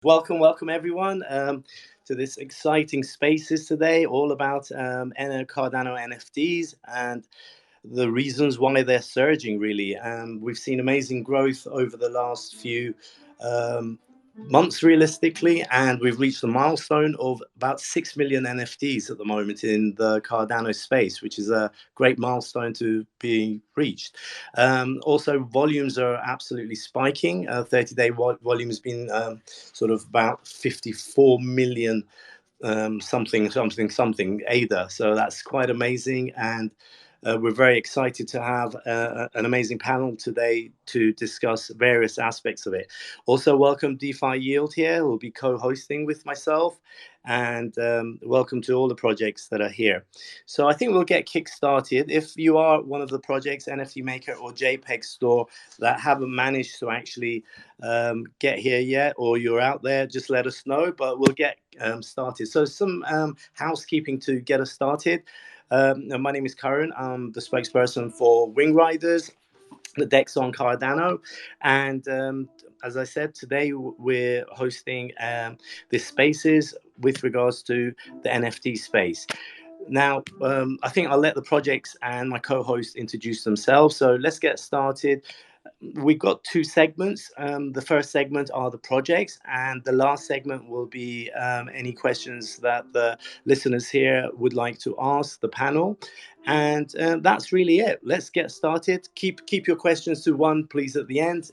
Welcome everyone to this exciting spaces today, all about Cardano NFTs and the reasons why they're surging. Really, we've seen amazing growth over the last few um, months, realistically, and we've reached the milestone of about 6 million NFTs at the moment in the Cardano space, which is a great milestone to be reached. Also, volumes are absolutely spiking. 30-day volume has been sort of about 54 million something ADA. So that's quite amazing. And we're very excited to have an amazing panel today to discuss various aspects of it. Also, welcome DeFi Yield here, who will be co-hosting with myself. And welcome to all the projects that are here. So I think we'll get kick-started. If you are one of the projects, NFT Maker or JPEG Store, that haven't managed to actually get here yet, or you're out there, just let us know. But we'll get started. So some housekeeping to get us started. My name is Karan. I'm the spokesperson for WingRiders, the Dex on Cardano, and as I said, today we're hosting this spaces with regards to the NFT space. Now, I think I'll let the projects and my co-host introduce themselves. So let's get started. We've got two segments. The first segment are the projects, and the last segment will be any questions that the listeners here would like to ask the panel. And that's really it. Let's get started. Keep your questions to one, please, at the end,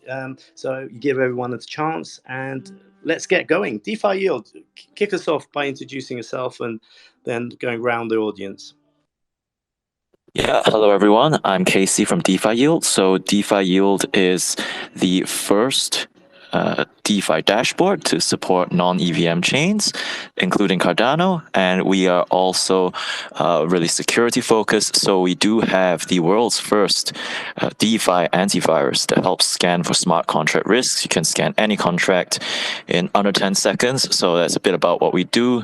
so you give everyone a chance. And let's get going. DeFi Yield, kick us off by introducing yourself and then going around the audience. Yeah, hello everyone. I'm Casey from DeFi Yield. So DeFi Yield is the first DeFi dashboard to support non-EVM chains, including Cardano, and we are also really security focused. So we do have the world's first DeFi antivirus that helps scan for smart contract risks. You can scan any contract in under 10 seconds. So that's a bit about what we do.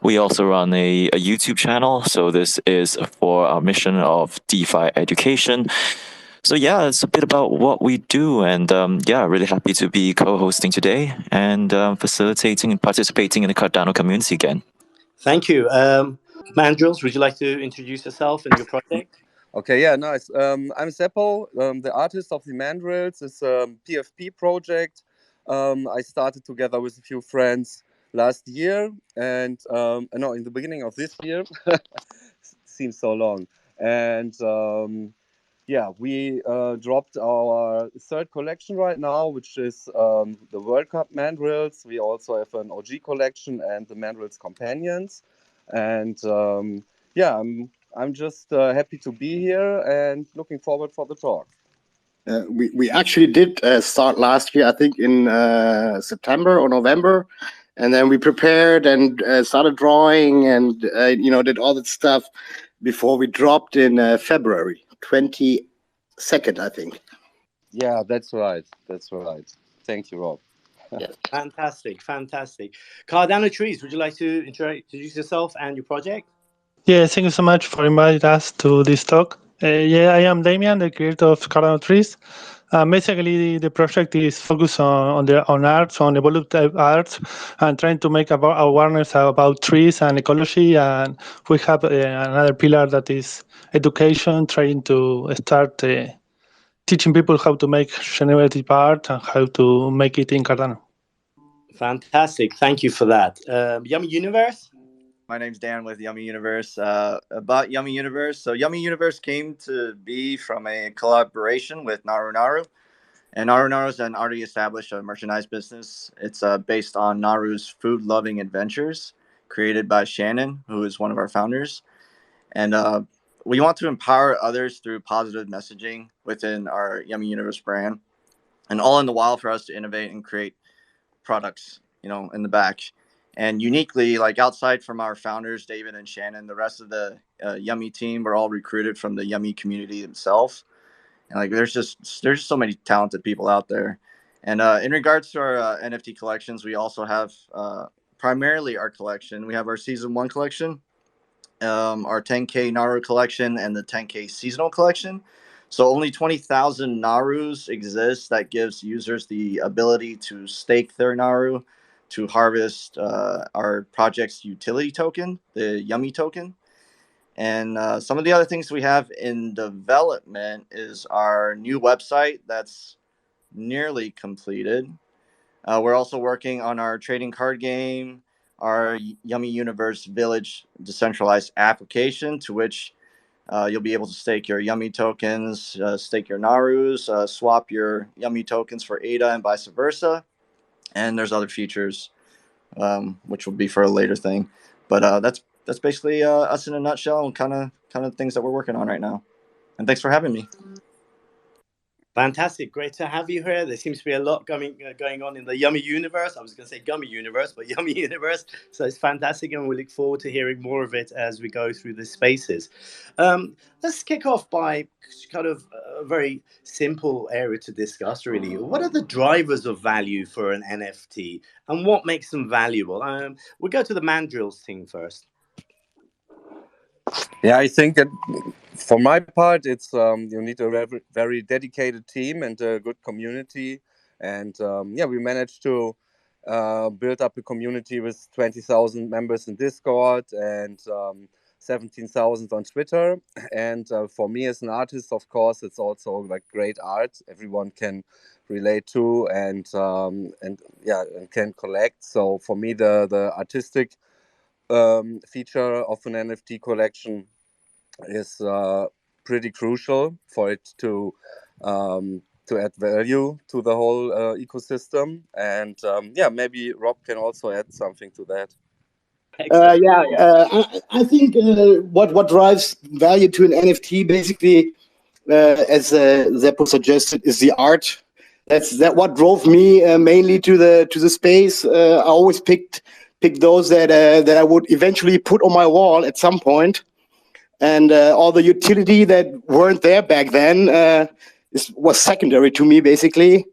We also run a YouTube channel. So this is for our mission of DeFi education. So yeah, it's a bit about what we do, and really happy to be co-hosting today and facilitating and participating in the Cardano community again. Thank you. Mandrills, would you like to introduce yourself and your project? Okay, yeah, nice. I'm Seppo, the artist of the Mandrills. It's a PFP project. I started together with a few friends last year, and no, in the beginning of this year. Seems so long. And we dropped our third collection right now, which is the World Cup Mandrills. We also have an OG collection and the Mandrills Companions. And I'm just happy to be here and looking forward for the talk. We actually did start last year, I think in September or November. And then we prepared and started drawing and, did all that stuff before we dropped in February 22nd, I think. Yeah, that's right. Thank you, Rob. Yeah, fantastic. Cardano Trees, would you like to introduce yourself and your project? Yeah, thank you so much for inviting us to this talk. I am Damian, the creator of Cardano Trees. Basically, the project is focused on arts, on evolutive arts, and trying to make awareness about trees and ecology. And we have another pillar that is education, trying to start teaching people how to make generative art and how to make it in Cardano. Fantastic. Thank you for that. Yummy Universe? My name's Dan with Yummy Universe. About Yummy Universe. So Yummy Universe came to be from a collaboration with Naru Naru. And Naru Naru's an already established merchandise business. It's based on Naru's food-loving adventures, created by Shannon, who is one of our founders. And we want to empower others through positive messaging within our Yummy Universe brand. And all in the while for us to innovate and create products, in the back. And uniquely, like outside from our founders, David and Shannon, the rest of the Yummy team were all recruited from the Yummy community itself. And like, there's just so many talented people out there. And in regards to our NFT collections, we also have primarily our collection. We have our season 1 collection, our 10K Naru collection, and the 10K seasonal collection. So only 20,000 Narus exist that gives users the ability to stake their Naru to harvest our project's utility token, the Yummy token. And some of the other things we have in development is our new website that's nearly completed. We're also working on our trading card game, our Yummy Universe Village decentralized application, to which you'll be able to stake your Yummy tokens, stake your Narus, swap your Yummy tokens for ADA and vice versa. And there's other features, which will be for a later thing. But that's basically us in a nutshell, and kind of things that we're working on right now. And thanks for having me. Fantastic. Great to have you here. There seems to be a lot going on in the Yummy universe. I was going to say Gummy universe, but Yummy universe. So it's fantastic, and we look forward to hearing more of it as we go through the spaces. Let's kick off by kind of a very simple area to discuss, really. What are the drivers of value for an NFT, and what makes them valuable? We'll go to the mandrills thing first. Yeah, I think that for my part, it's you need a very dedicated team and a good community. And yeah, we managed to build up a community with 20,000 members in Discord and 17,000 on Twitter. And for me as an artist, of course, it's also like great art everyone can relate to and yeah, and can collect. So for me, the artistic feature of an NFT collection is pretty crucial for it to add value to the whole ecosystem. And yeah, maybe Rob can also add something to that. I think what drives value to an NFT basically, as Zeppo suggested, is the art. That's what drove me mainly to the space. I always picked those that I would eventually put on my wall at some point. And all the utility that weren't there back then was secondary to me, basically.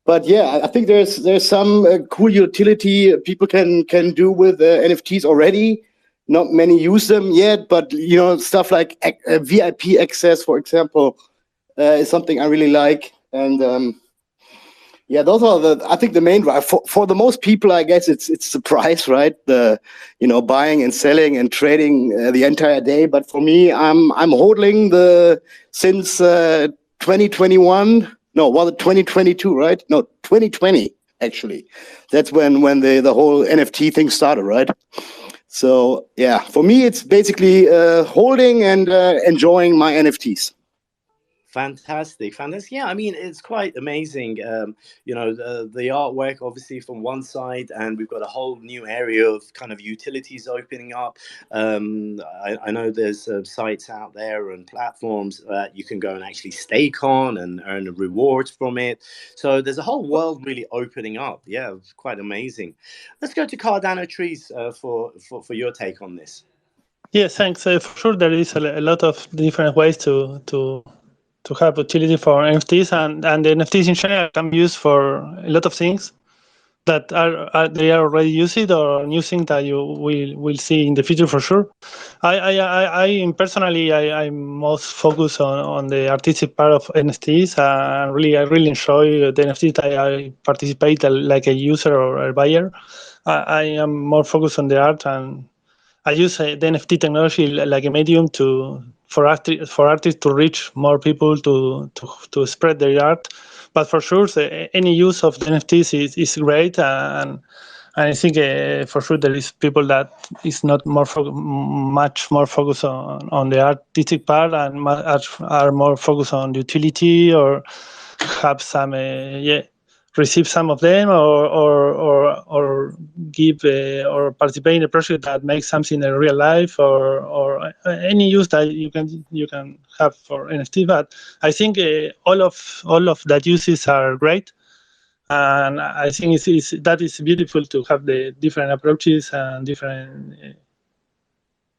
But yeah, I think there's some cool utility people can do with NFTs already. Not many use them yet, but you know, stuff like VIP access, for example, is something I really like. And yeah, those are I think the main drive for the most people. I guess it's the price, right? The buying and selling and trading the entire day. But for me, I'm holding since 2021. No, was it 2022? Right? No, 2020 actually. That's when the whole NFT thing started, right? So yeah, for me, it's basically holding and enjoying my NFTs. Fantastic. Yeah, I mean, it's quite amazing. The artwork, obviously, from one side, and we've got a whole new area of kind of utilities opening up. I know there's sites out there and platforms that you can go and actually stake on and earn rewards from it. So there's a whole world really opening up. Yeah, it's quite amazing. Let's go to Cardano Trees for your take on this. Yes, thanks. For sure, there is a lot of different ways to have utility for NFTs, and the NFTs in general can be used for a lot of things that they are already using or new things that you will see in the future for sure. I personally I'm most focused on the artistic part of NFTs, and I really enjoy the NFTs that I participate like a user or a buyer. I am more focused on the art, and I use the NFT technology like a medium for artists to reach more people to spread their art. But for sure, any use of the NFTs is great, and I think for sure there is people that is not much more focused on the artistic part and are more focused on utility or have some receive some of them or give or participate in a project that makes something in real life or any use that you can have for NFT. But I think all of that uses are great, and I think that is beautiful to have the different approaches and different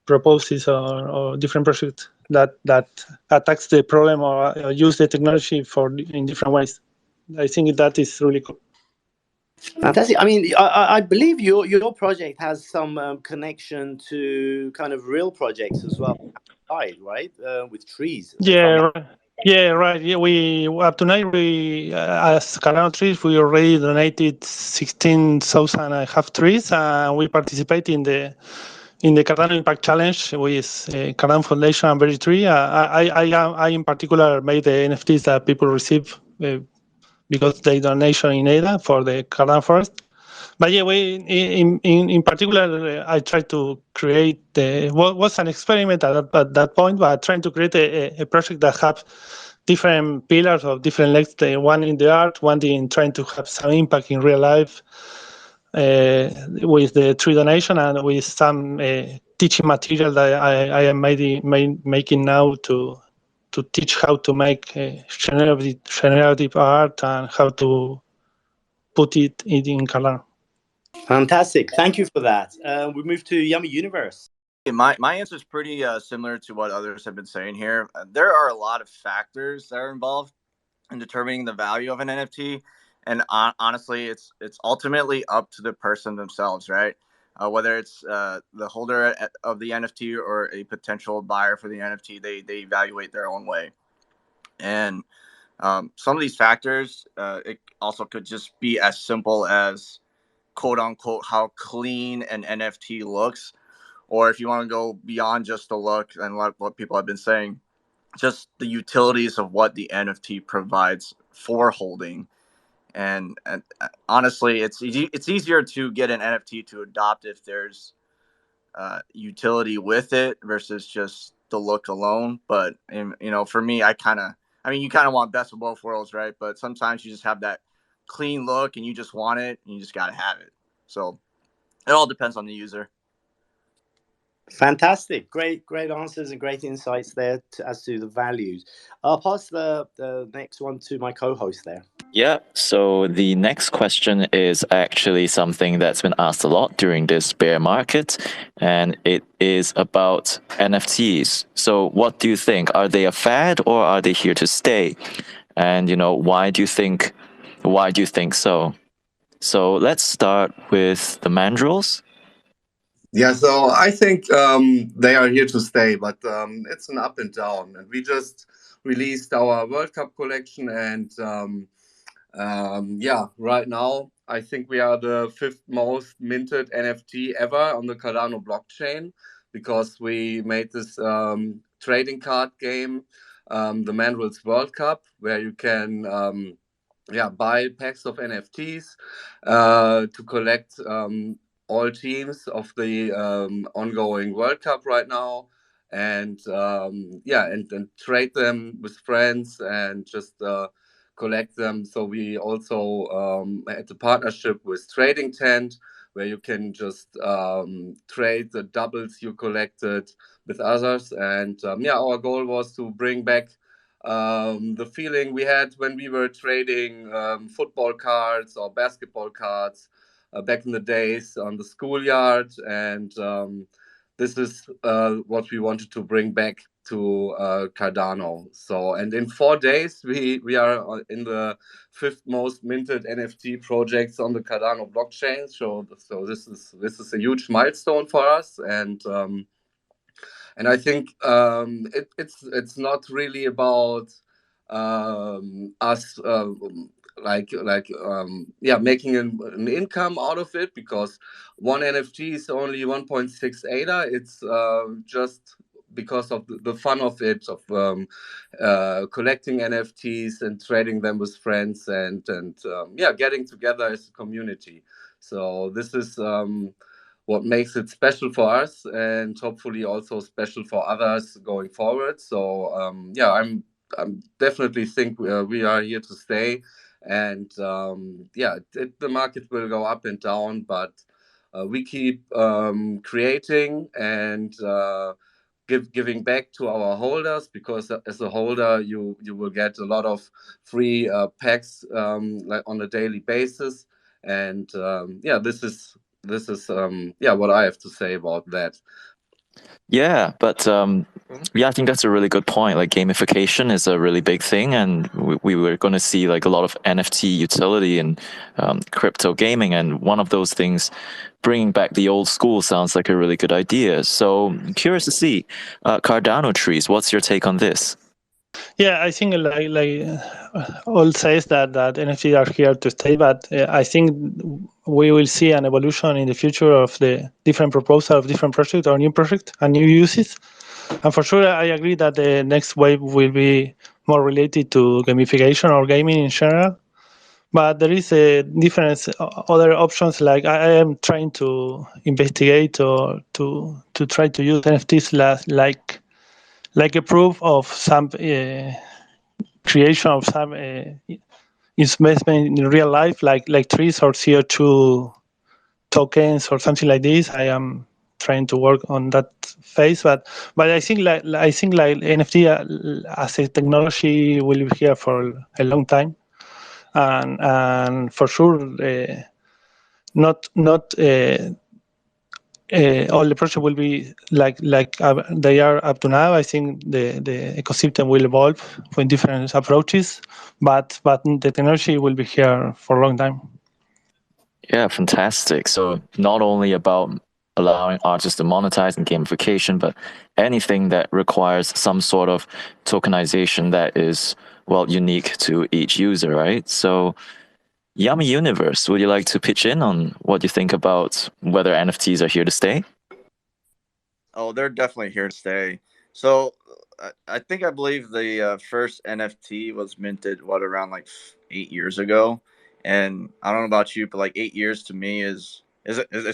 proposals or different projects that attacks the problem or use the technology in different ways. I think that is really cool. Fantastic. I mean, I believe your project has some connection to kind of real projects as well, right? With trees. Yeah, Yeah, right. Yeah, we up tonight we as Cardano trees we already donated 16,000 and a half trees, and we participate in the Cardano Impact Challenge with Cardano Foundation and Berry Tree. I in particular made the NFTs that people receive because they donation in ADA for the Cardano Forest. But yeah, we in particular, I tried to create what was an experiment at that point, but trying to create a project that have different pillars of different legs. The one in the art, one in trying to have some impact in real life with the tree donation, and with some teaching material that I am making now to teach how to make generative art and how to put it in Cardano. Fantastic. Thank you for that. We move to Yummy Universe. My answer is pretty similar to what others have been saying here. There are a lot of factors that are involved in determining the value of an NFT, and honestly, it's ultimately up to the person themselves, right? Whether it's the holder of the NFT or a potential buyer for the NFT, they evaluate their own way. And some of these factors, it also could just be as simple as quote unquote how clean an NFT looks, or if you want to go beyond just the look and what people have been saying, just the utilities of what the NFT provides for holding. And honestly, it's easier to get an NFT to adopt if there's utility with it versus just the look alone. But for me, I mean, you kind of want best of both worlds, right? But sometimes you just have that clean look and you just want it and you just got to have it. So it all depends on the user. Fantastic. Great answers and great insights there as to the values. I'll pass the next one to my co-host there. Yeah, so the next question is actually something that's been asked a lot during this bear market, and it is about NFTs. So what do you think? Are they a fad or are they here to stay? And why do you think so? So let's start with the mandrills. Yeah, so I think they are here to stay, but it's an up and down. And we just released our World Cup collection, and yeah, right now I think we are the fifth most minted NFT ever on the Cardano blockchain, because we made this trading card game, the Mandrills World Cup, where you can buy packs of NFTs to collect all teams of the ongoing World Cup right now, and and trade them with friends and just collect them. So we also had a partnership with Trading Tent, where you can just trade the doubles you collected with others. And our goal was to bring back the feeling we had when we were trading football cards or basketball cards back in the days on the schoolyard. And this is what we wanted to bring back to Cardano. So, and in 4 days, we are in the fifth most minted NFT projects on the Cardano blockchain. So this is a huge milestone for us. And I think it's not really about us making an income out of it, because one NFT is only 1.6 ADA. It's just because of the fun of it, of collecting NFTs and trading them with friends, and getting together as a community. So this is what makes it special for us, and hopefully also special for others going forward. So I'm definitely think we are here to stay, and the market will go up and down, but we keep creating and giving back to our holders, because as a holder you will get a lot of free packs like on a daily basis. And this is what I have to say about that. Yeah, but I think that's a really good point. Like, gamification is a really big thing, and we were going to see like a lot of NFT utility in crypto gaming, and one of those things, bringing back the old school, sounds like a really good idea. So, I'm curious to see Cardano trees. What's your take on this? Yeah, I think all says that NFTs are here to stay, but I think we will see an evolution in the future of the different proposal of different projects or new projects and new uses. And for sure, I agree that the next wave will be more related to gamification or gaming in general. But there is a difference, other options like I am trying to investigate or to try to use NFTs like a proof of some creation of some investment in real life, like trees or CO2 tokens or something like this. I am trying to work on that phase, but I think like NFT as a technology will be here for a long time, and for sure not all the projects will be like they are up to now. I think the ecosystem will evolve with different approaches, but the technology will be here for a long time. Yeah, fantastic. So not only about allowing artists to monetize and gamification, but anything that requires some sort of tokenization that is, well, unique to each user, right? So Yummy Universe, would you like to pitch in on what you think about whether NFTs are here to stay? Oh, they're definitely here to stay. So I believe the first NFT was minted around like 8 years ago, and I don't know about you, but like 8 years to me it's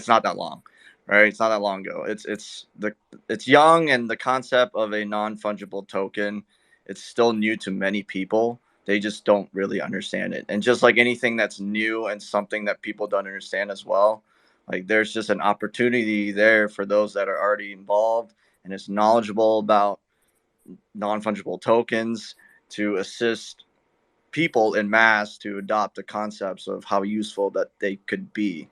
not that long, right? It's not that long ago. It's young, and the concept of a non fungible token, it's still new to many people. They just don't really understand it, and just like anything that's new and something that people don't understand as well, like there's just an opportunity there for those that are already involved and is knowledgeable about non-fungible tokens to assist people in mass to adopt the concepts of how useful that they could be,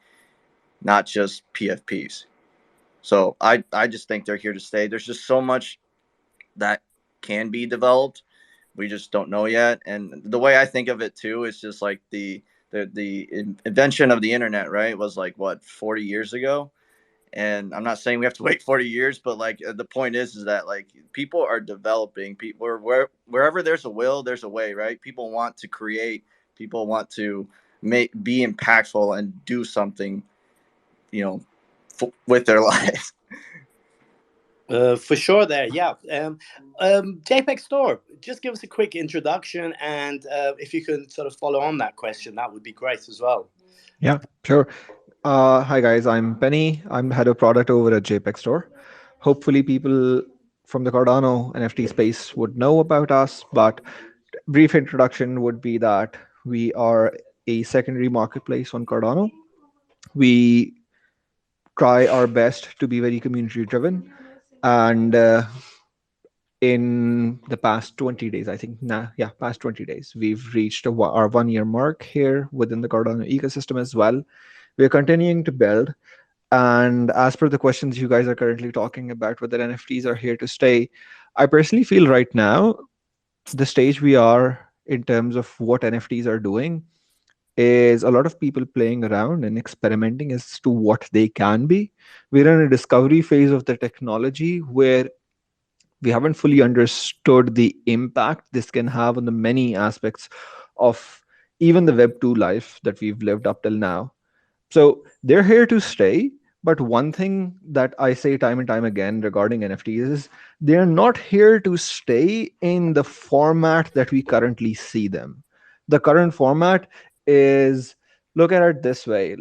not just PFPs. So I just think they're here to stay. There's just so much that can be developed. We just don't know yet. And the way I think of it too is just like the invention of the internet, right? Was like what, 40 years ago. And I'm not saying we have to wait 40 years, but like the point is that like people are developing. People are wherever there's a will, there's a way, right? People want to create. People want to be impactful and do something, you know, with their lives. For sure there, yeah. JPEG Store, just give us a quick introduction, and if you can sort of follow on that question, that would be great as well. Yeah, sure. Hi guys, I'm Penny. I'm head of product over at JPEG Store. Hopefully people from the Cardano NFT space would know about us, but brief introduction would be that we are a secondary marketplace on Cardano. We try our best to be very community driven, and in the past 20 days, I think, past 20 days, we've reached our 1 year mark here within the Cardano ecosystem as well. We're continuing to build. And as per the questions you guys are currently talking about, whether NFTs are here to stay, I personally feel right now, the stage we are in terms of what NFTs are doing is a lot of people playing around and experimenting as to what they can be. We're in a discovery phase of the technology where we haven't fully understood the impact this can have on the many aspects of even the Web 2 life that we've lived up till now. So they're here to stay. But one thing that I say time and time again regarding NFTs is they're not here to stay in the format that we currently see them. The current format is, look at it this way.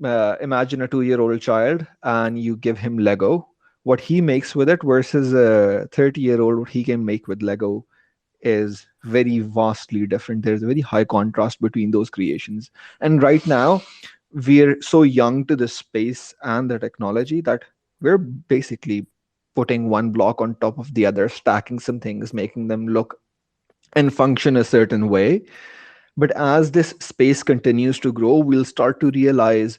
Imagine a 2-year-old child and you give him Lego. What he makes with it versus a 30-year-old, what he can make with Lego is very vastly different. There's a very high contrast between those creations. And right now, we're so young to the space and the technology that we're basically putting one block on top of the other, stacking some things, making them look and function a certain way. But as this space continues to grow, we'll start to realize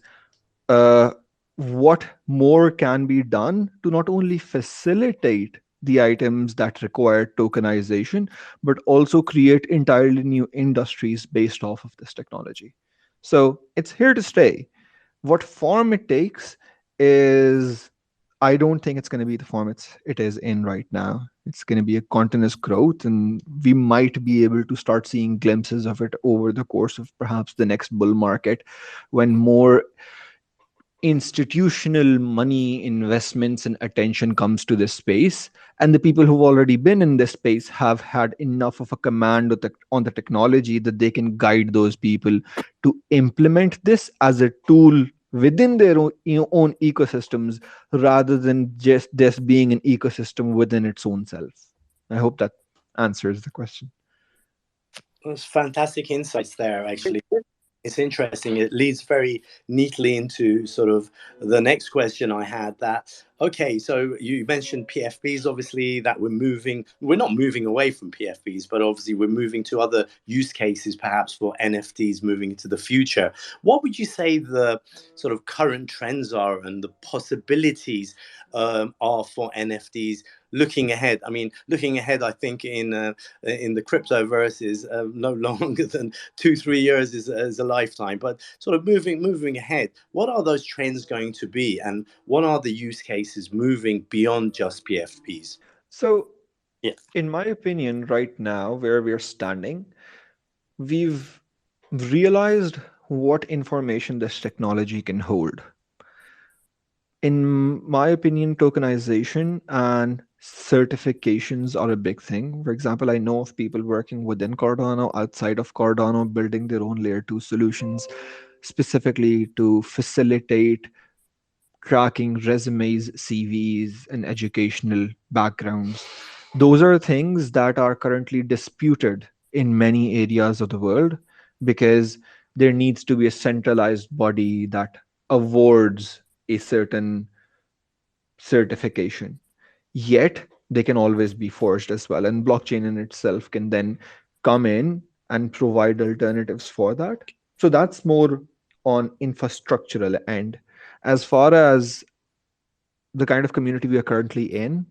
what more can be done to not only facilitate the items that require tokenization, but also create entirely new industries based off of this technology. So it's here to stay. What form it takes is I don't think it's going to be the form it is in right now. It's going to be a continuous growth, and we might be able to start seeing glimpses of it over the course of perhaps the next bull market, when more institutional money, investments, and attention comes to this space, and the people who've already been in this space have had enough of a command on the technology that they can guide those people to implement this as a tool within their own ecosystems, rather than just this being an ecosystem within its own self. I hope that answers the question. That's fantastic insights there, actually. It's interesting. It leads very neatly into sort of the next question I had. Okay, so you mentioned PFPs, obviously, that we're not moving away from PFPs, but obviously we're moving to other use cases, perhaps for NFTs moving into the future. What would you say the sort of current trends are and the possibilities are for NFTs looking ahead? I mean, looking ahead, I think in the cryptoverse is no longer than 2-3 years is a lifetime. But sort of moving ahead, what are those trends going to be, and what are the use cases moving beyond just PFPs? So, yeah, in my opinion, right now where we're standing, we've realized what information this technology can hold. In my opinion, tokenization and certifications are a big thing. For example, I know of people working within Cardano, outside of Cardano, building their own layer 2 solutions specifically to facilitate tracking resumes, CVs, and educational backgrounds. Those are things that are currently disputed in many areas of the world, because there needs to be a centralized body that awards a certain certification. Yet they can always be forged as well. And blockchain in itself can then come in and provide alternatives for that. So that's more on infrastructural end. As far as the kind of community we are currently in,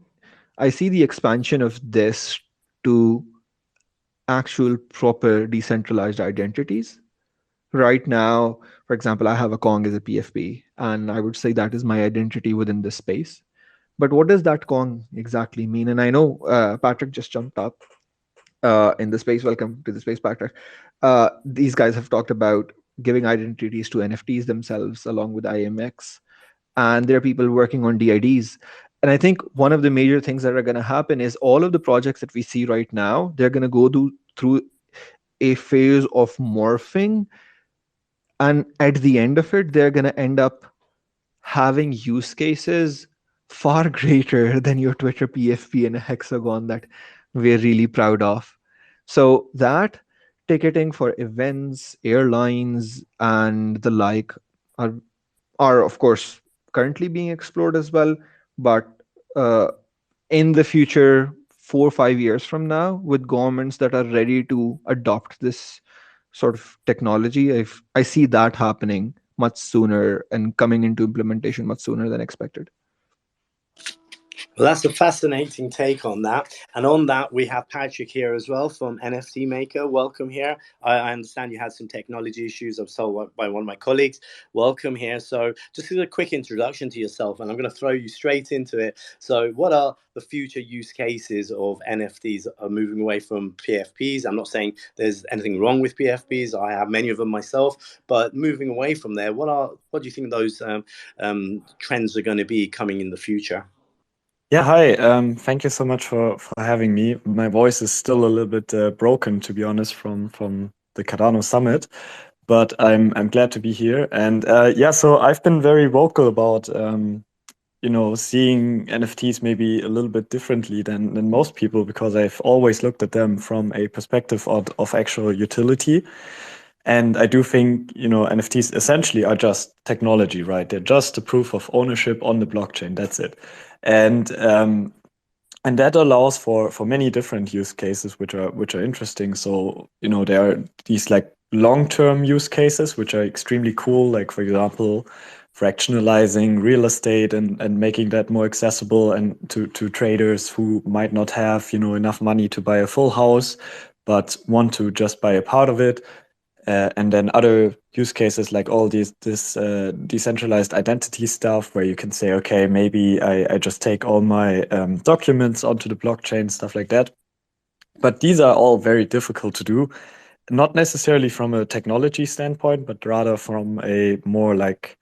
I see the expansion of this to actual proper decentralized identities. Right now, for example, I have a Kong as a PFP, and I would say that is my identity within this space. But what does that Kong exactly mean? And I know Patrick just jumped up in the space. Welcome to the space, Patrick. These guys have talked about giving identities to NFTs themselves along with IMX, and there are people working on DIDs. And I think one of the major things that are going to happen is all of the projects that we see right now, they're going to go through a phase of morphing. And at the end of it, they're going to end up having use cases far greater than your Twitter PFP and a hexagon that we're really proud of. So that ticketing for events, airlines, and the like are of course currently being explored as well. But in the future, 4 or 5 years from now, with governments that are ready to adopt this sort of technology, I see that happening much sooner and coming into implementation much sooner than expected. Well, that's a fascinating take on that. And on that, we have Patrick here as well from NFT Maker. Welcome here. I understand you had some technology issues. I was told by one of my colleagues. Welcome here. So just a quick introduction to yourself, and I'm going to throw you straight into it. So what are the future use cases of NFTs moving away from PFPs? I'm not saying there's anything wrong with PFPs. I have many of them myself. But moving away from there, what do you think those trends are going to be coming in the future? Yeah, hi. Thank you so much for having me. My voice is still a little bit broken, to be honest, from the Cardano Summit, but I'm glad to be here. And yeah, so I've been very vocal about seeing NFTs maybe a little bit differently than most people, because I've always looked at them from a perspective of actual utility. And I do think, NFTs essentially are just technology, right? They're just a proof of ownership on the blockchain. That's it. And that allows for many different use cases, which are interesting. So, there are these like long-term use cases, which are extremely cool. Like, for example, fractionalizing real estate and making that more accessible and to traders who might not have, enough money to buy a full house, but want to just buy a part of it. And then other use cases like all this decentralized identity stuff where you can say, okay, maybe I just take all my documents onto the blockchain, stuff like that. But these are all very difficult to do, not necessarily from a technology standpoint, but rather from a more like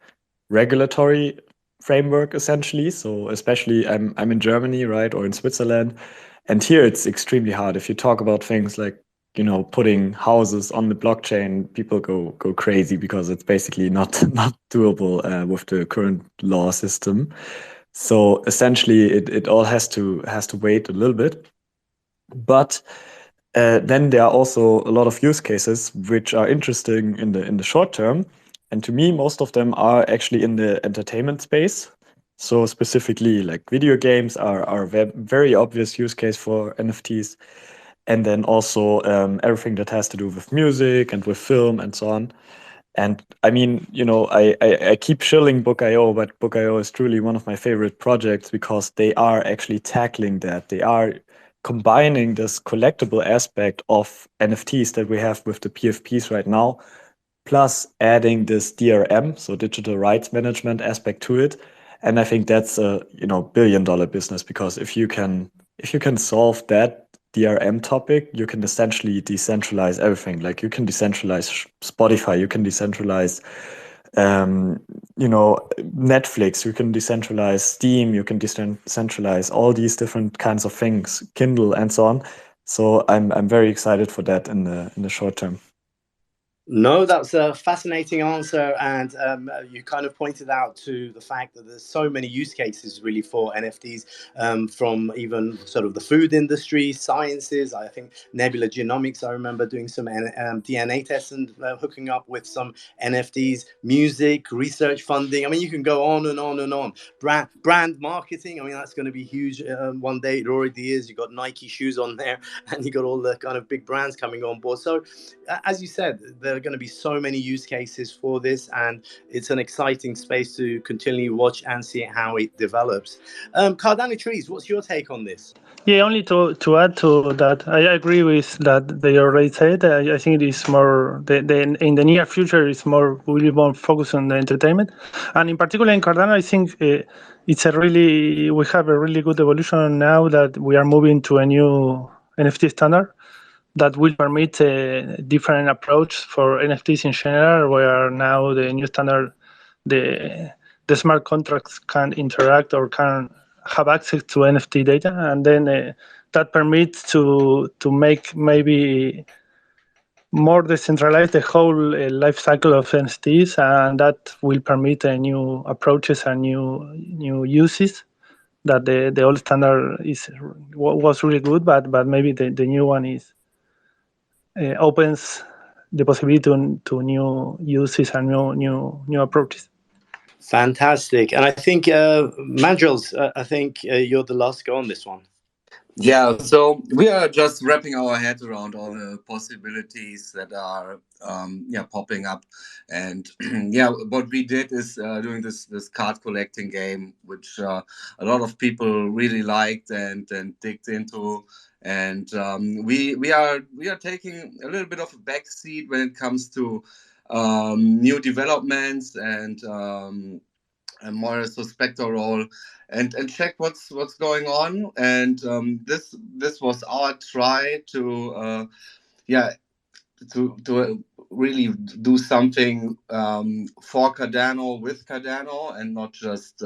regulatory framework, essentially. So especially I'm in Germany, right, or in Switzerland, and here it's extremely hard. If you talk about things like, you know, putting houses on the blockchain, people go crazy because it's basically not doable with the current law system. So essentially, it all has to wait a little bit. But then there are also a lot of use cases which are interesting in the short term, and to me, most of them are actually in the entertainment space. So specifically, like video games are a very obvious use case for NFTs, and then also everything that has to do with music and with film and so on. And I mean, you know, I keep shilling Book.io, but Book.io is truly one of my favorite projects because they are actually tackling that. They are combining this collectible aspect of NFTs that we have with the PFPs right now, plus adding this DRM, so digital rights management aspect to it. And I think that's a, you know, billion-dollar business, because if you can solve that DRM topic, you can essentially decentralize everything. Like you can decentralize Spotify, you can decentralize you know, Netflix, you can decentralize Steam, you can decentralize all these different kinds of things, Kindle and so on. So I'm very excited for that in the short term. No, that's a fascinating answer, and you kind of pointed out to the fact that there's so many use cases really for NFTs, from even sort of the food industry, sciences. I think Nebula Genomics, I remember doing some DNA tests and hooking up with some NFTs, music, research funding. I mean, you can go on and on and on. Brand marketing, I mean, that's going to be huge one day. It already is. You got Nike shoes on there, and you got all the kind of big brands coming on board. So as you said, there are going to be so many use cases for this, and it's an exciting space to continually watch and see how it develops. Cardano Trees, what's your take on this? Yeah, only to add to that, I agree with that they already said. I think it is more, in the near future, it's more, will be more focused on the entertainment. And in particular in Cardano, I think we have a really good evolution now that we are moving to a new NFT standard that will permit a different approach for NFTs in general, where now the new standard, the smart contracts can interact or can have access to NFT data, and then that permits to make maybe more decentralized the whole life cycle of NFTs, and that will permit new approaches and new uses. That the old standard was really good, but maybe the new one is opens the possibility to new uses and new approaches. Fantastic. And I think, Mandrels, I think you're the last go on this one. Yeah, so we are just wrapping our heads around all the possibilities that are popping up, and what we did is doing this card collecting game, which a lot of people really liked and digged into, and we are taking a little bit of a backseat when it comes to new developments and more suspector role, and check what's going on. And this was our try to to really do something for Cardano, with Cardano, and not just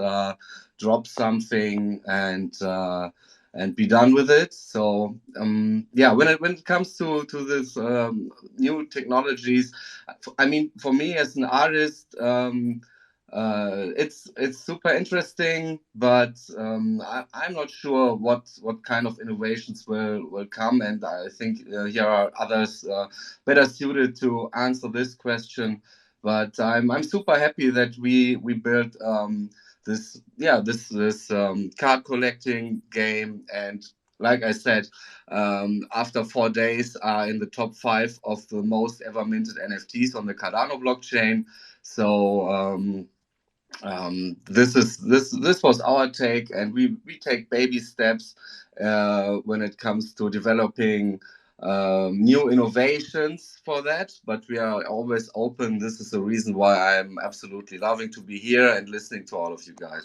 drop something and be done with it. So when it comes to this new technologies, I mean, for me as an artist, it's super interesting, but I'm not sure what kind of innovations will come, and I think here are others better suited to answer this question. But I'm super happy that we built this card collecting game, and like I said, after 4 days are in the top 5 of the most ever minted NFTs on the Cardano blockchain. So this was our take, and we take baby steps when it comes to developing new innovations for that, but we are always open. This is the reason why I'm absolutely loving to be here and listening to all of you guys.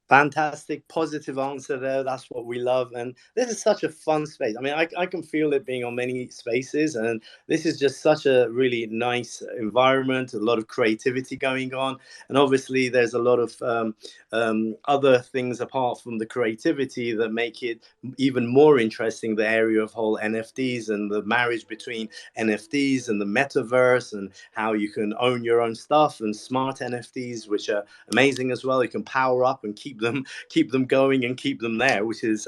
Fantastic, positive answer there. That's what we love. And this is such a fun space. I mean, I can feel it being on many spaces. And this is just such a really nice environment, a lot of creativity going on. And obviously, there's a lot of other things apart from the creativity that make it even more interesting, the area of whole NFTs and the marriage between NFTs and the metaverse and how you can own your own stuff and smart NFTs, which are amazing as well. You can power up and keep them going and keep them there, which is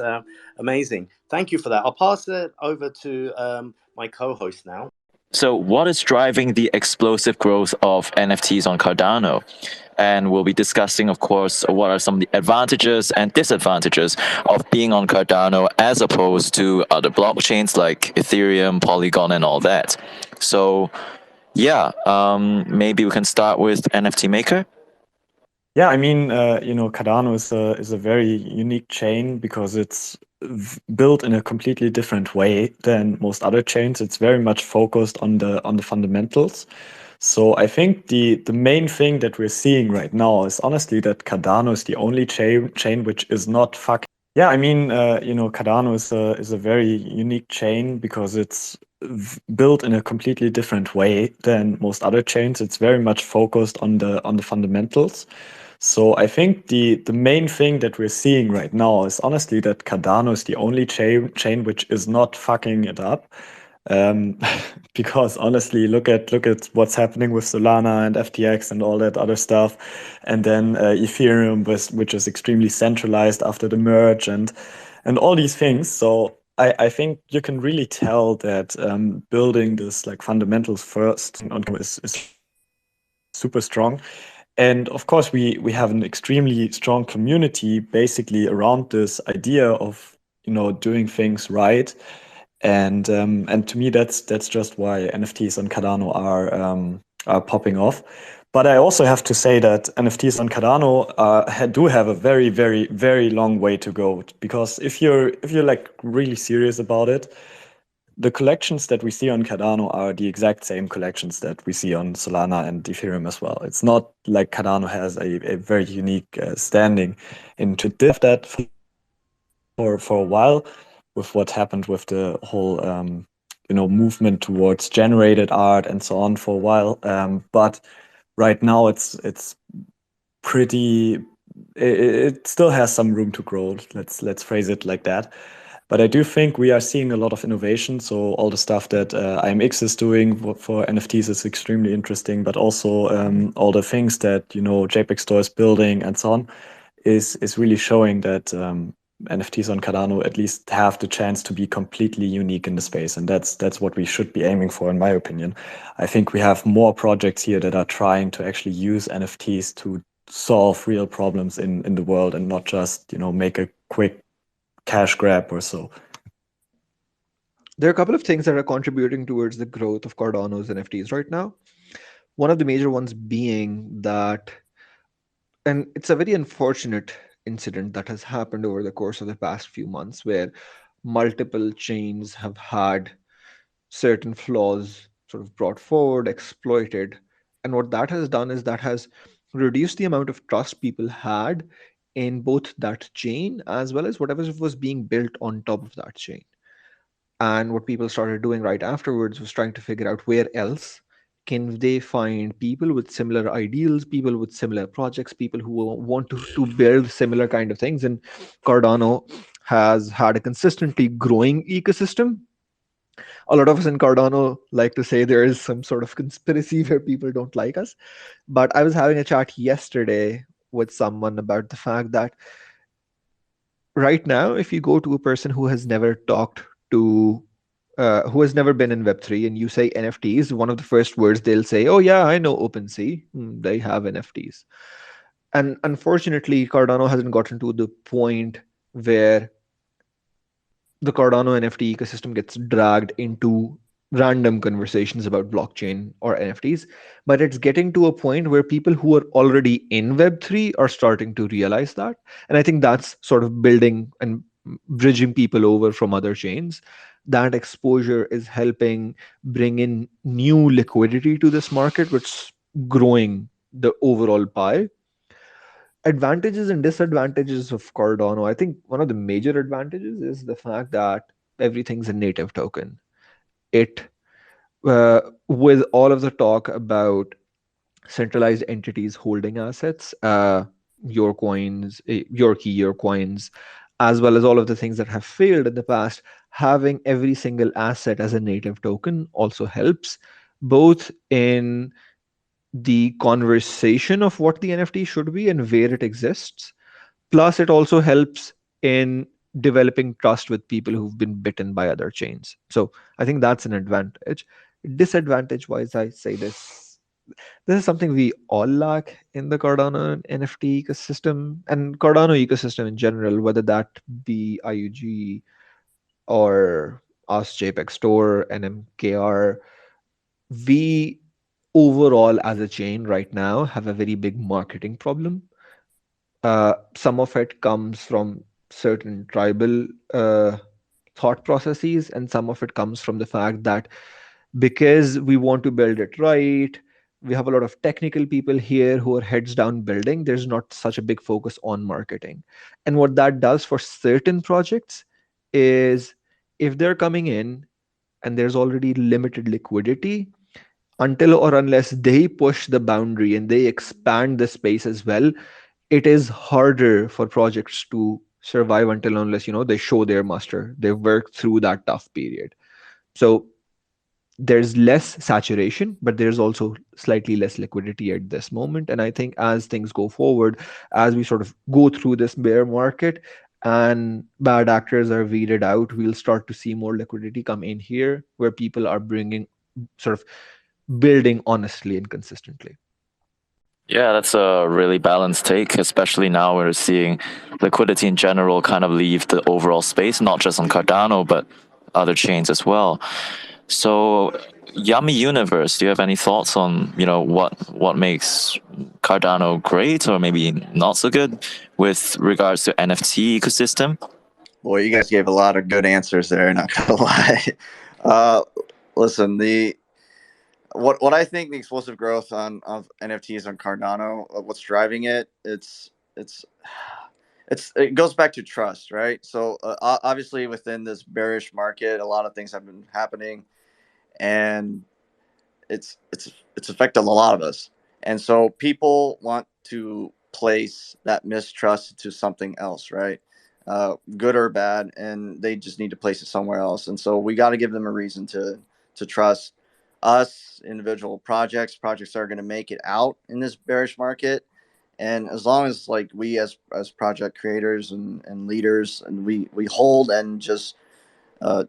amazing. Thank you for that. I'll pass it over to my co-host now. So, what is driving the explosive growth of NFTs on Cardano? And we'll be discussing, of course, what are some of the advantages and disadvantages of being on Cardano as opposed to other blockchains like Ethereum, Polygon, and all that. So, yeah, maybe we can start with NFT Maker. Yeah, I mean, Cardano is a very unique chain because it's built in a completely different way than most other chains. It's very much focused on the fundamentals. So I think the main thing that we're seeing right now is honestly that Cardano is the only chain which is not fucking. Yeah, I mean, Cardano is a very unique chain because it's built in a completely different way than most other chains. It's very much focused on the fundamentals. So I think the main thing that we're seeing right now is honestly that Cardano is the only chain which is not fucking it up. Because honestly, look at what's happening with Solana and FTX and all that other stuff, and then Ethereum, which is extremely centralized after the merge, and all these things. So I think you can really tell that building this like fundamentals first on is super strong. And of course, we have an extremely strong community basically around this idea of doing things right. And to me, that's just why NFTs on Cardano are popping off. But I also have to say that NFTs on Cardano do have a very, very, very long way to go. Because if you're like really serious about it, the collections that we see on Cardano are the exact same collections that we see on Solana and Ethereum as well. It's not like Cardano has a very unique standing into that for a while with what happened with the whole movement towards generated art and so on for a while. But right now it's pretty. It still has some room to grow. Let's phrase it like that. But I do think we are seeing a lot of innovation. So all the stuff that IMX is doing for NFTs is extremely interesting. But also all the things that JPEG Store is building and so on is really showing that NFTs on Cardano at least have the chance to be completely unique in the space, and that's what we should be aiming for, in my opinion. I think we have more projects here that are trying to actually use NFTs to solve real problems in the world and not just make a quick cash grab or so. There are a couple of things that are contributing towards the growth of Cardano's NFTs right now. One of the major ones being that, and it's a very unfortunate incident that has happened over the course of the past few months, where multiple chains have had certain flaws sort of brought forward, exploited. And what that has done is that has reduced the amount of trust people had in both that chain as well as whatever was being built on top of that chain. And what people started doing right afterwards was trying to figure out where else can they find people with similar ideals, people with similar projects, people who want to build similar kind of things. And Cardano has had a consistently growing ecosystem. A lot of us in Cardano like to say there is some sort of conspiracy where people don't like us. But I was having a chat yesterday with someone about the fact that right now, if you go to a person who has never talked to, who has never been in Web3, and you say NFTs, one of the first words they'll say, "Oh yeah, I know OpenSea. They have NFTs." And unfortunately, Cardano hasn't gotten to the point where the Cardano NFT ecosystem gets dragged into random conversations about blockchain or NFTs, but it's getting to a point where people who are already in Web3 are starting to realize that. And I think that's sort of building and bridging people over from other chains. that exposure is helping bring in new liquidity to this market, which is growing the overall pie. Advantages and disadvantages of Cardano. I think one of the major advantages is the fact that everything's a native token. It, with all of the talk about centralized entities holding assets, your coins, your key, your coins, as well as all of the things that have failed in the past, having every single asset as a native token also helps, both in the conversation of what the NFT should be and where it exists. Plus, it also helps in developing trust with people who've been bitten by other chains. So I think that's an advantage. Disadvantage wise, I say this is something we all lack in the Cardano NFT ecosystem and Cardano ecosystem in general, whether that be IUG or us JPEG Store, NMKR. We overall as a chain right now have a very big marketing problem. Some of it comes from certain tribal thought processes, and some of it comes from the fact that because we want to build it right, we have a lot of technical people here who are heads down building. There's not such a big focus on marketing. And what that does for certain projects is if they're coming in and there's already limited liquidity, until or unless they push the boundary and they expand the space as well, it is harder for projects to survive until unless they show their muster, they've worked through that tough period. So there's less saturation, but there's also slightly less liquidity at this moment. And I think as things go forward, as we sort of go through this bear market and bad actors are weeded out, we'll start to see more liquidity come in here where people are bringing sort of building honestly and consistently. Yeah, that's a really balanced take, especially now we're seeing liquidity in general kind of leave the overall space, not just on Cardano, but other chains as well. So, Yummy Universe, do you have any thoughts on, what makes Cardano great or maybe not so good with regards to NFT ecosystem? Boy, you guys gave a lot of good answers there, not gonna lie. Uh, Listen, what I think the explosive growth of NFTs on Cardano, what's driving it, it goes back to trust, right? So obviously within this bearish market, a lot of things have been happening, and it's affected a lot of us. And so people want to place that mistrust to something else, right? Good or bad, and they just need to place it somewhere else. And so we got to give them a reason to trust us, individual projects that are going to make it out in this bearish market. And as long as like we as project creators and leaders, and we hold and just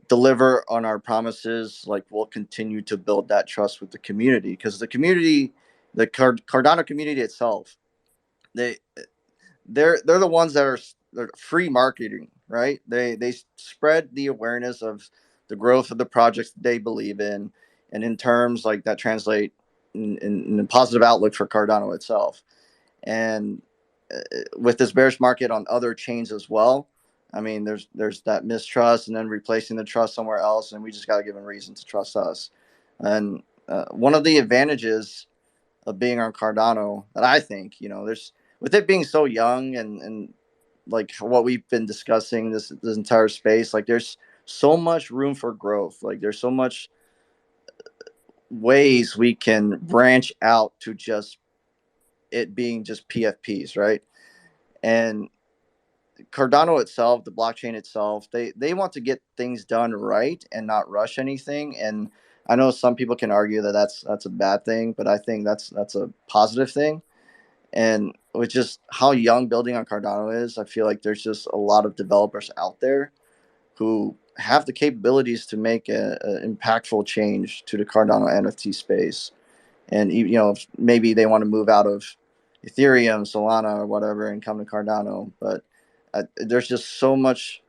deliver on our promises, like we'll continue to build that trust with the community, because the community, the Cardano community itself, they they're the ones that are they're free marketing, right? They spread the awareness of the growth of the projects that they believe in, and in terms like that translate in a positive outlook for Cardano itself. And with this bearish market on other chains as well, I mean, there's that mistrust, and then replacing the trust somewhere else, and we just got to give them reason to trust us. And one of the advantages of being on Cardano that I think, there's, with it being so young and like what we've been discussing this entire space, like there's so much room for growth. Like there's so much ways we can branch out to just it being just PFPs, right? And Cardano itself, the blockchain itself, they want to get things done right and not rush anything. And I know some people can argue that that's a bad thing, but I think that's a positive thing. And with just how young building on Cardano is, I feel like there's just a lot of developers out there who have the capabilities to make a impactful change to the Cardano NFT space. And maybe they want to move out of Ethereum, Solana, or whatever, and come to Cardano, but there's just so much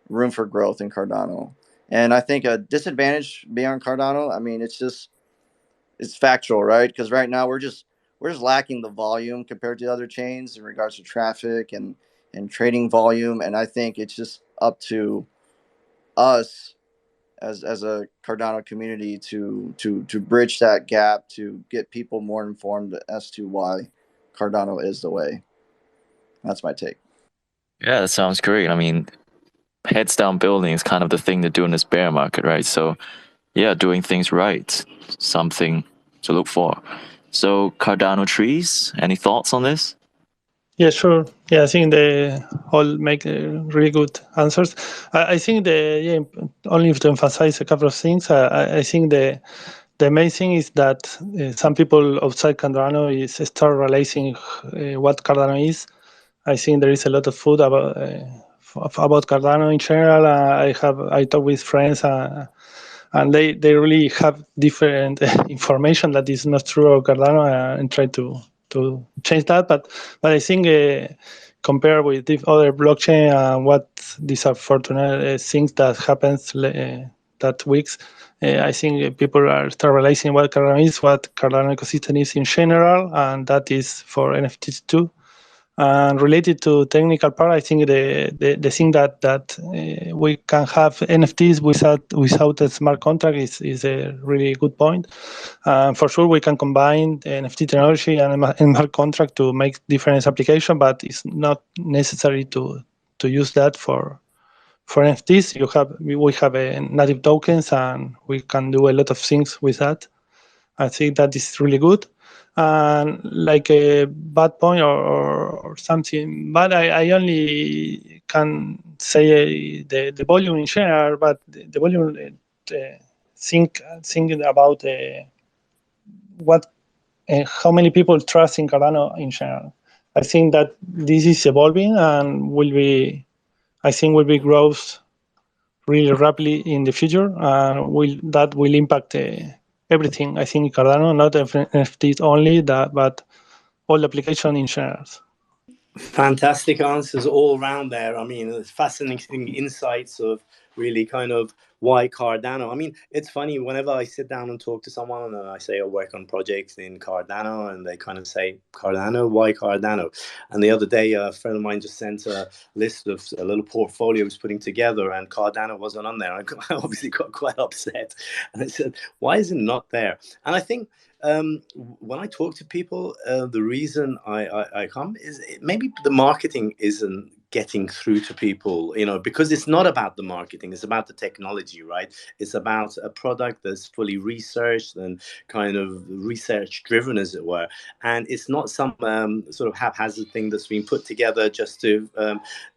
room for growth in Cardano. And I think a disadvantage beyond Cardano, I mean, it's factual, right? Because right now we're just lacking the volume compared to other chains in regards to traffic and trading volume. And I think it's just up to us as a Cardano community to bridge that gap, to get people more informed as to why Cardano is the way. That's my take. Yeah, that sounds great. I mean, heads down building is kind of the thing to do in this bear market, right? So, yeah, doing things right, something to look for. So, Cardano trees, any thoughts on this? Yeah, sure. Yeah, I think they all make really good answers. I think only to emphasize a couple of things. I think the main thing is that some people outside Cardano is start realizing what Cardano is. I think there is a lot of food about Cardano in general. I talk with friends, and they really have different information that is not true of Cardano, and try to change that. But I think compared with the other blockchain, what these are fortunate things that happens that weeks. I think people are start realizing what Cardano is, what Cardano ecosystem is in general, and that is for NFTs too. And related to technical part, I think the thing that we can have NFTs without a smart contract is a really good point. For sure, we can combine the NFT technology and smart contract to make different applications, but it's not necessary to use that for NFTs. We have native tokens, and we can do a lot of things with that. I think that is really good. And like a bad point or something, but I only can say the volume in general, but the volume thinking about what how many people trust in Cardano in general. I think that this is evolving and will be growth really rapidly in the future. That will impact everything. I think Cardano, not NFTs only, but all application in general. Fantastic answers all around there. I mean, it's fascinating insights of really kind of why Cardano. I mean, it's funny whenever I sit down and talk to someone and I say I work on projects in Cardano, and they kind of say, Cardano, why Cardano? And the other day, a friend of mine just sent a list of a little portfolio he was putting together, and Cardano wasn't on there. I obviously got quite upset. And I said, why is it not there? And I think when I talk to people, the reason I come is maybe the marketing isn't getting through to people, because it's not about the marketing, it's about the technology, right? It's about a product that's fully researched and kind of research driven, as it were. And it's not some sort of haphazard thing that's been put together just to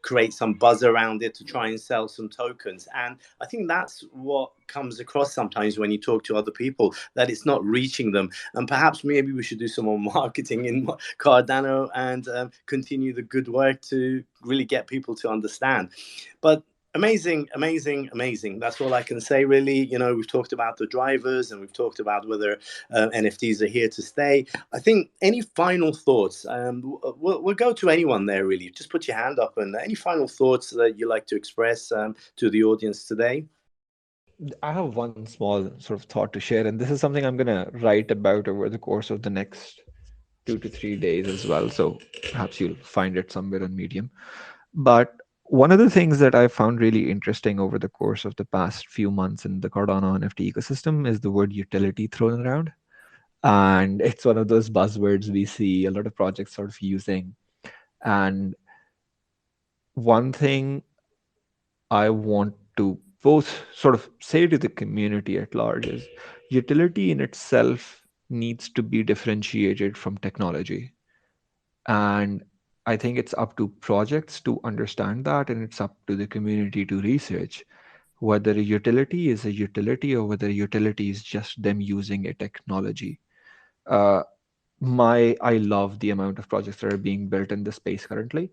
create some buzz around it to try and sell some tokens. And I think that's what comes across sometimes when you talk to other people, that it's not reaching them. And perhaps maybe we should do some more marketing in Cardano and continue the good work to really get people to understand. But amazing. That's all I can say, really. We've talked about the drivers, and we've talked about whether NFTs are here to stay. I think any final thoughts? We'll go to anyone there, really. Just put your hand up, and any final thoughts that you like to express to the audience today? I have one small sort of thought to share, and this is something I'm going to write about over the course of the next 2 to 3 days as well. So perhaps you'll find it somewhere on Medium. But one of the things that I found really interesting over the course of the past few months in the Cardano NFT ecosystem is the word utility thrown around. And it's one of those buzzwords we see a lot of projects sort of using. And one thing I want to both sort of say to the community at large is utility in itself needs to be differentiated from technology. And I think it's up to projects to understand that, and it's up to the community to research whether a utility is a utility or whether a utility is just them using a technology. I love the amount of projects that are being built in this space currently.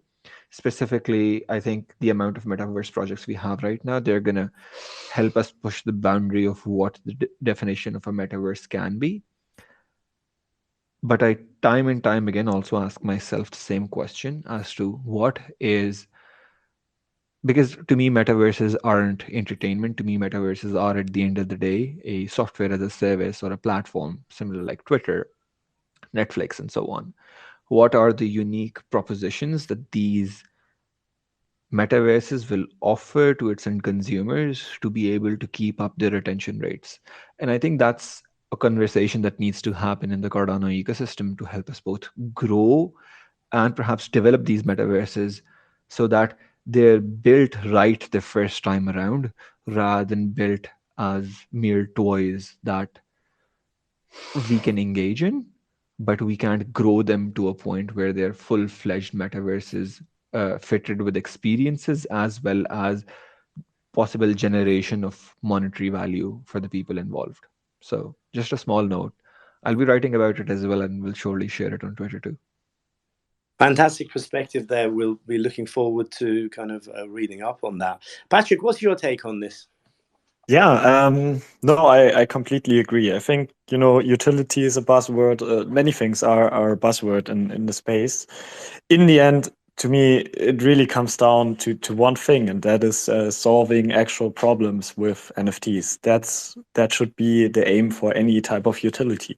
Specifically, I think the amount of metaverse projects we have right now, they're going to help us push the boundary of what the definition of a metaverse can be. But I time and time again also ask myself the same question as to what is, because to me metaverses aren't entertainment. To me metaverses are, at the end of the day, a software as a service or a platform similar like Twitter, Netflix, and so on. What are the unique propositions that these metaverses will offer to its end consumers to be able to keep up their retention rates. And I think that's a conversation that needs to happen in the Cardano ecosystem to help us both grow and perhaps develop these metaverses so that they're built right the first time around rather than built as mere toys that we can engage in, but we can't grow them to a point where they're full-fledged metaverses fitted with experiences as well as possible generation of monetary value for the people involved. So just a small note. I'll be writing about it as well and will surely share it on Twitter too. Fantastic perspective there. We'll be looking forward to kind of reading up on that. Patrick, what's your take on this? Yeah, no, I completely agree. I think, utility is a buzzword. Many things are a buzzword in the space. In the end, to me, it really comes down to one thing, and that is solving actual problems with NFTs. That should be the aim for any type of utility.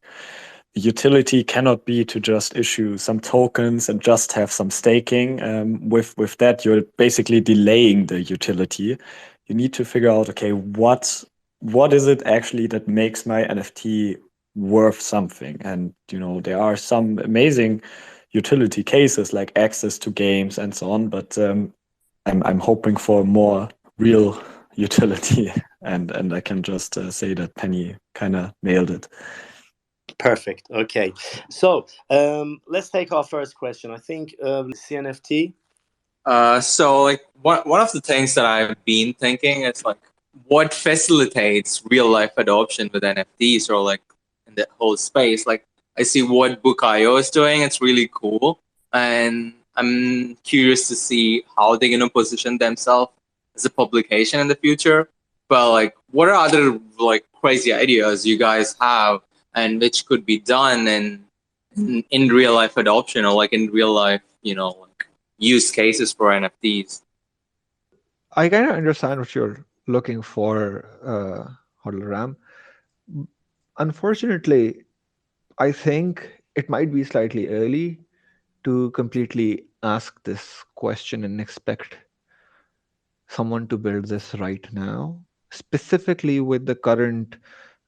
The utility cannot be to just issue some tokens and just have some staking. With that, you're basically delaying the utility. You need to figure out, okay, what is it actually that makes my NFT worth something? And there are some amazing utility cases like access to games and so on, but I'm hoping for more real utility, and I can just say that Penny kind of nailed it. Perfect. Okay, so let's take our first question. I think CNFT. So like one of the things that I've been thinking is like what facilitates real life adoption with NFTs or like in the whole space. Like I see what Book.io is doing. It's really cool, and I'm curious to see how they're gonna position themselves as a publication in the future. But like, what are other like crazy ideas you guys have, and which could be done in real life adoption or like in real life, like use cases for NFTs? I kind of understand what you're looking for, Hodl Ram. Unfortunately, I think it might be slightly early to completely ask this question and expect someone to build this right now, specifically with the current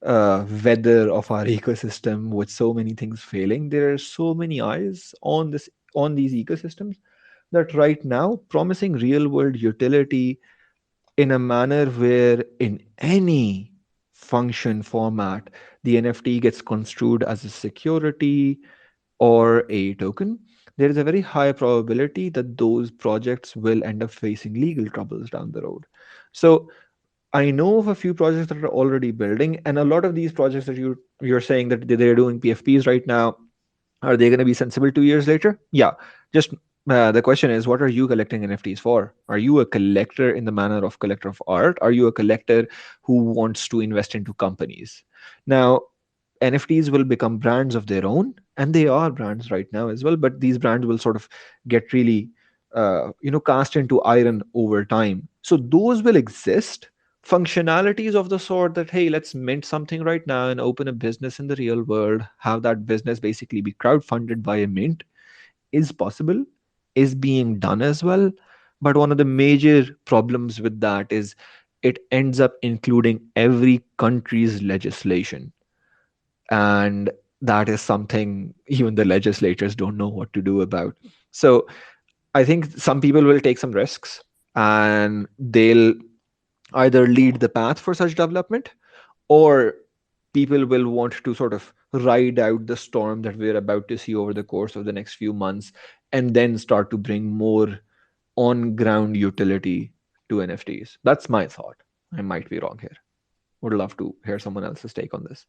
weather of our ecosystem with so many things failing. There are so many eyes on these ecosystems that right now promising real world utility in a manner where in any function format the NFT gets construed as a security or a token, there is a very high probability that those projects will end up facing legal troubles down the road. So I know of a few projects that are already building, and a lot of these projects that you're saying that they're doing PFPs right now, are they going to be sensible 2 years later? Yeah. Just the question is, what are you collecting NFTs for? Are you a collector in the manner of collector of art? Are you a collector who wants to invest into companies? Now, NFTs will become brands of their own, and they are brands right now as well. But these brands will sort of get really, cast into iron over time. So those will exist. Functionalities of the sort that, hey, let's mint something right now and open a business in the real world, have that business basically be crowdfunded by a mint, is possible, is being done as well. But one of the major problems with that is it ends up including every country's legislation. And that is something even the legislators don't know what to do about. So I think some people will take some risks and they'll either lead the path for such development, or people will want to sort of ride out the storm that we're about to see over the course of the next few months and then start to bring more on ground utility to NFTs. That's my thought. I might be wrong here. Would love to hear someone else's take on this.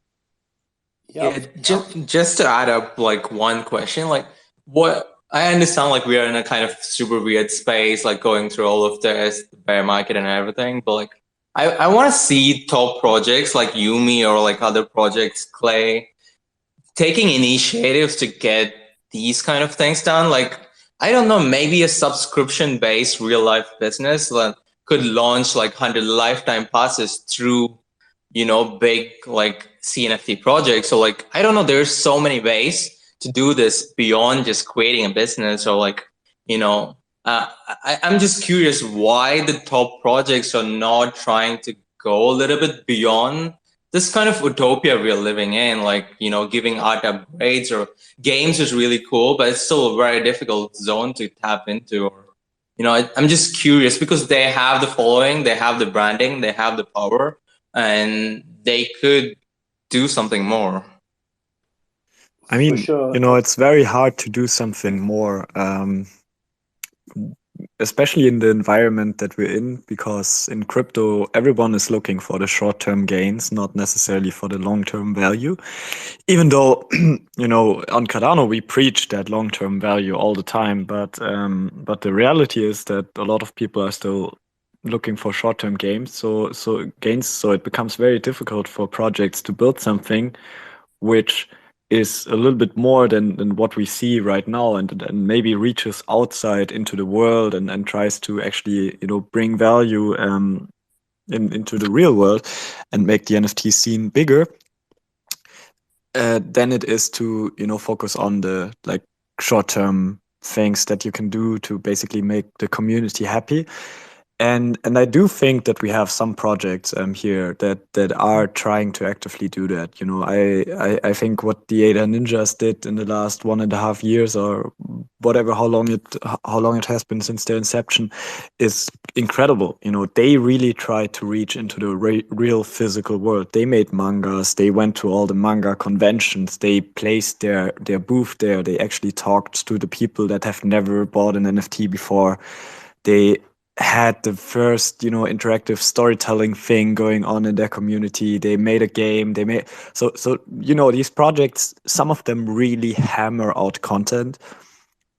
Yeah, just to add up like one question, like what I understand, like we are in a kind of super weird space, like going through all of this, the bear market and everything, but like I want to see top projects like Yumi or like other projects, Clay, taking initiatives to get these kind of things done. Like, I don't know, maybe a subscription-based real-life business that could launch like 100 lifetime passes through, big like CNFT projects. So like, I don't know, there's so many ways to do this beyond just creating a business or like, I'm just curious why the top projects are not trying to go a little bit beyond this kind of utopia we're living in, like, you know, giving art upgrades or games is really cool, but it's still a very difficult zone to tap into. Or, you know, I'm just curious because they have the following, they have the branding, they have the power, and they could do something more. I mean, For sure. you know, it's very hard to do something more, especially in the environment that we're in, because in crypto, everyone is looking for the short-term gains, not necessarily for the long-term value. Even though, you know, on Cardano, we preach that long-term value all the time, but the reality is that a lot of people are still looking for short-term gains. So it becomes very difficult for projects to build something which is a little bit more than what we see right now, and maybe reaches outside into the world and tries to actually, you know, bring value into the real world and make the NFT scene bigger than it is to, you know, focus on the like short-term things that you can do to basically make the community happy. And I do think that we have some projects here that are trying to actively do that. You know, I think what the Ada Ninjas did in the last 1.5 years, or whatever, how long it has been since their inception, is incredible. You know, they really tried to reach into the real physical world. They made mangas. They went to all the manga conventions. They placed their booth there. They actually talked to the people that have never bought an NFT before. They had the first, you know, interactive storytelling thing going on in their community. They made a game. They made so you know, these projects, some of them really hammer out content,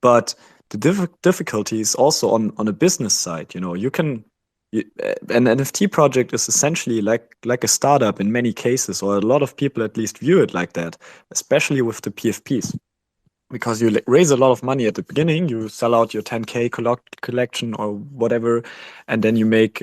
but the difficulty is also on a business side. You know, an NFT project is essentially like a startup in many cases, or a lot of people at least view it like that, especially with the PFPs. Because you raise a lot of money at the beginning, you sell out your 10K collection or whatever, and then you make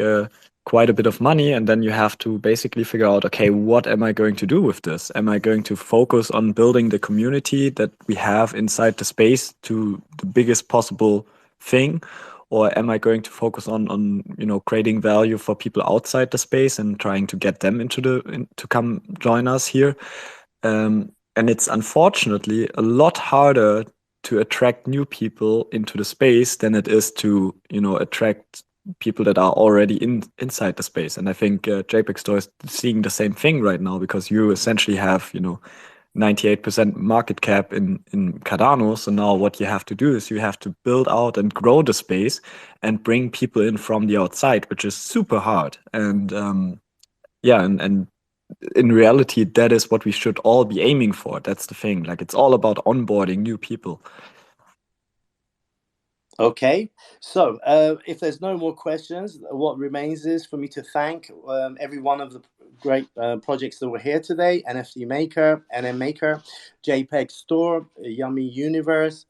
quite a bit of money, and then you have to basically figure out, okay, what am I going to do with this? Am I going to focus on building the community that we have inside the space to the biggest possible thing? Or am I going to focus on you know, creating value for people outside the space and trying to get them to come join us here? And it's unfortunately a lot harder to attract new people into the space than it is to, you know, attract people that are already inside the space. And I think JPEG Store is seeing the same thing right now, because you essentially have, you know, 98% market cap in Cardano. So now what you have to do is you have to build out and grow the space and bring people in from the outside, which is super hard. And yeah, and in reality, that is what we should all be aiming for. That's the thing. Like, it's all about onboarding new people. Okay, so if there's no more questions, what remains is for me to thank every one of the great projects that were here today: NFT Maker, NM Maker, JPEG Store, Yummy Universe,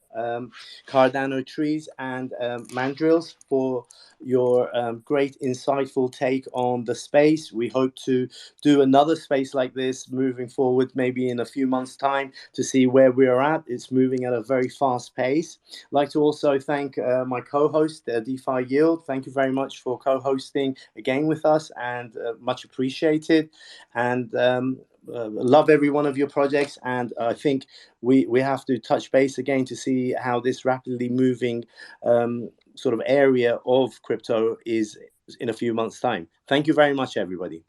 Cardano Trees, and Mandrills, for your great insightful take on the space. We hope to do another space like this moving forward, maybe in a few months' time, to see where we're at. It's moving at a very fast pace. I'd like to also thank my co-host, DeFi Yield. Thank you very much for co-hosting again with us, and much appreciated. And love every one of your projects, and I think we have to touch base again to see how this rapidly moving sort of area of crypto is in a few months' time. Thank you very much, everybody.